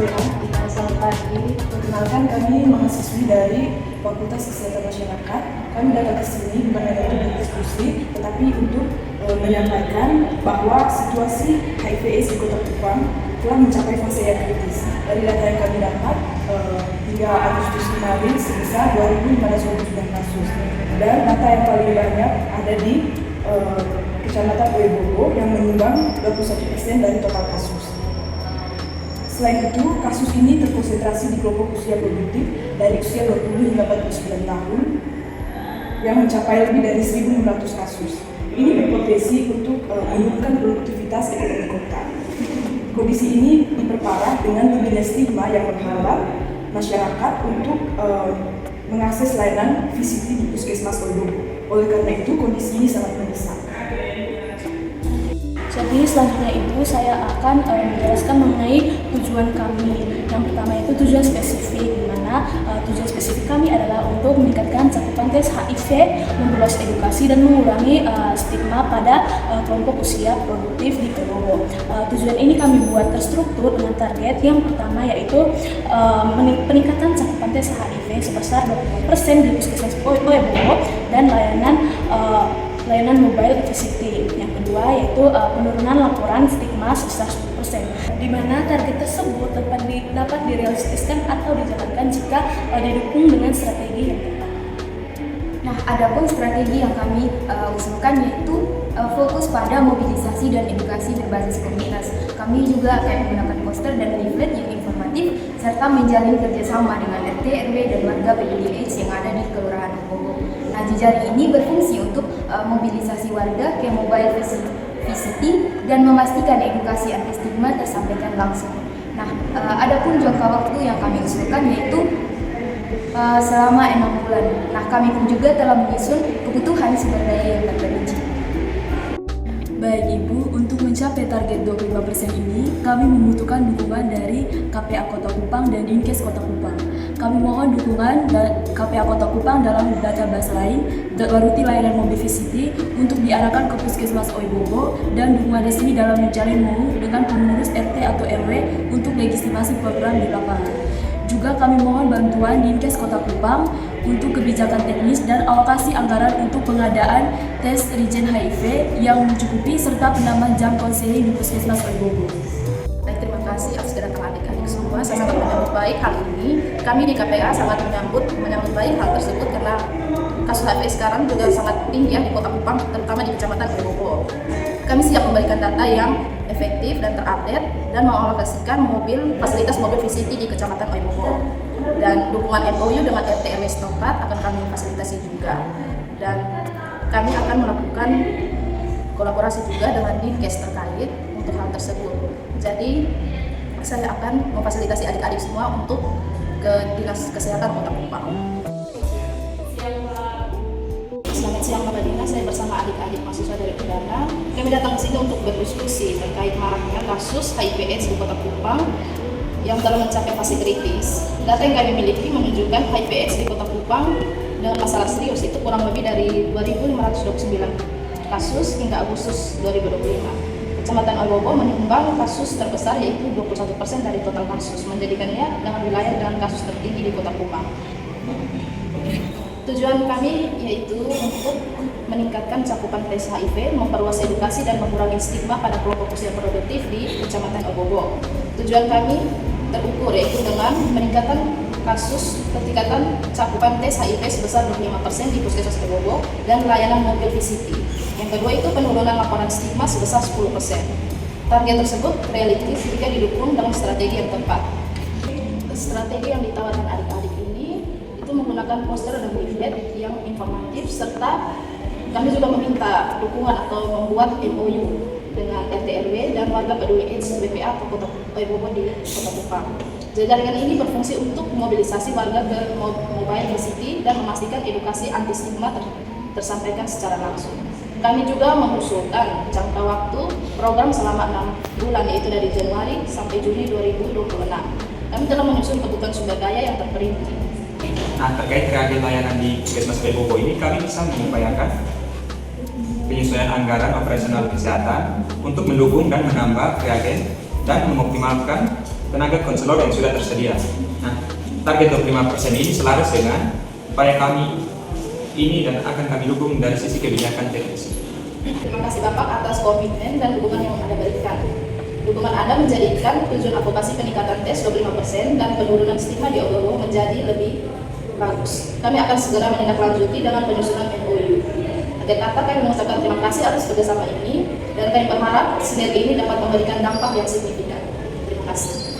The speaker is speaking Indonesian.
Selamat pagi. Perkenalkan, kami mahasiswi dari Fakultas Kesehatan Masyarakat. Kami datang ke sini bukan hanya untuk berdiskusi, tetapi untuk menyampaikan bahwa situasi HIV/AIDS di Kota Kupang telah mencapai fase yang kritis. Dari data yang kami dapat, hingga Agustus kemarin sebesar 2.529 kasus. Dan data yang paling banyak ada di Kecamatan Oebobo yang menyumbang 21% dari total kasus. Selain itu, kasus ini terkonsentrasi di kelompok usia produktif dari usia 20 hingga 49 tahun yang mencapai lebih dari 1.600 kasus. Ini berpotensi untuk menurunkan produktivitas ekonomi kota. Kondisi ini diperparah dengan tingginya stigma yang menghambat masyarakat untuk mengakses layanan VCT di Puskesmas Oebobo. Oleh karena itu, kondisi ini sangat mendesak. Jadi selanjutnya itu saya akan menjelaskan mengenai tujuan kami. Yang pertama itu tujuan spesifik, di mana tujuan spesifik kami adalah untuk meningkatkan cakupan tes HIV, memperluas edukasi dan mengurangi stigma pada kelompok usia produktif di Oebobo. Tujuan ini kami buat terstruktur dengan target yang pertama yaitu peningkatan cakupan tes HIV sebesar 20% di Puskesmas Oebobo dan layanan mobile VCT. Yang kedua yaitu penurunan laporan stigma sebesar 10%, di mana target tersebut dapat direalisasikan atau dijalankan jika didukung dengan strategi yang tepat. Nah, adapun strategi yang kami usulkan yaitu fokus pada mobilisasi dan edukasi berbasis komunitas. Kami juga akan menggunakan poster dan leaflet yang informatif serta menjalin kerjasama dengan RT, RW, dan warga peduli AIDS yang ada di Kelurahan Oebobo. Nah, jejaring ini berfungsi untuk mobilisasi warga ke mobile VCT dan memastikan edukasi anti stigma tersampaikan langsung. Nah, adapun jangka waktu yang kami usulkan yaitu selama 6 bulan. Nah, kami pun juga telah menyusun kebutuhan sumber daya yang terperinci. Baik Ibu, untuk mencapai target 25% ini, kami membutuhkan dukungan dari KPA Kota Kupang dan Dinkes Kota Kupang. Kami mohon dukungan KPA Kota Kupang dalam membaca bahasa lain, jadwaluti layanan mobil VCT untuk diarahkan ke Puskesmas Oebobo, dan dukungan resmi dalam menjalin MOU dengan pengurus RT atau RW untuk legitimasi program di lapangan. Juga kami mohon bantuan Dinkes Kota Kupang untuk kebijakan teknis dan alokasi anggaran untuk pengadaan tes Regen HIV yang mencukupi serta penambahan jam konseling di Puskesmas Oebobo. Terima kasih atas kedatangan adik-adik semua. Saya sangat menyambut baik hal ini. Kami di KPA sangat menyambut baik hal tersebut karena kasus HIV sekarang juga sangat tinggi ya di Kota Kupang, terutama di Kecamatan Oebobo. Kami siap memberikan data yang efektif dan terupdate dan mengalokasikan fasilitas mobil VCT di Kecamatan Oebobo. Dan dukungan MOU dengan RT RW setempat akan kami fasilitasi juga. Dan kami akan melakukan kolaborasi juga dengan Dinkes terkait untuk hal tersebut. Jadi saya akan memfasilitasi adik-adik semua untuk ke Dinas Kesehatan Kota Kupang. Selamat siang Bapak Dinas, saya bersama adik-adik mahasiswa dari Udana. Kami datang ke sini untuk berdiskusi terkait maraknya kasus HIV/AIDS di Kota Kupang yang telah mencapai fase kritis. Data yang kami miliki menunjukkan HIV/AIDS di Kota Kupang dengan masalah serius itu kurang lebih dari 2.529 kasus hingga Agustus 2025. Kecamatan Oebobo menyumbang kasus terbesar yaitu 21% dari total kasus, menjadikannya dengan wilayah dengan kasus tertinggi di Kota Kupang. Tujuan kami yaitu untuk meningkatkan cakupan tes HIV, memperluas edukasi dan mengurangi stigma pada kelompok usia produktif di Kecamatan Oebobo. Tujuan kami terukur yaitu dengan meningkatkan tingkatan cakupan tes HIV sebesar 25% di Puskesmas Oebobo dan layanan mobil VCT. Yang kedua itu penurunan laporan stigma sebesar 10%. Target tersebut realistis jika didukung dengan strategi yang tepat. Strategi yang ditawarkan adik-adik ini itu menggunakan poster dan leaflet yang informatif serta kami juga meminta dukungan atau membuat MOU dengan RT RW dan warga peduli AIDS BPA ke Kota Oebobo di Kota Kupang. Jaringan ini berfungsi untuk mobilisasi warga ke mobile VCT dan memastikan edukasi anti stigma tersampaikan secara langsung. Kami juga mengusulkan jangka waktu program selama 6 bulan yaitu dari Januari sampai Juni 2026. Kami telah menyusun kebutuhan sumber daya yang terperinci. Nah, terkait reagen layanan di Puskesmas Oebobo ini, kami bisa mengupayakan penyesuaian anggaran operasional kesehatan untuk mendukung dan menambah reagen dan mengoptimalkan tenaga konselor yang sudah tersedia. Nah, target 25% ini selaras dengan upaya kami ini dan akan kami dukung dari sisi kebijakan teknis. Terima kasih Bapak atas komitmen dan dukungan yang Anda berikan. Dukungan Anda menjadikan tujuan advokasi peningkatan tes 25% dan penurunan stigma di Ogogo menjadi lebih bagus. Kami akan segera menindaklanjuti dengan penyusunan MOU. Akhir kata kami mengucapkan terima kasih atas kerjasama ini dan kami berharap sinergi ini dapat memberikan dampak yang signifikan. Terima kasih.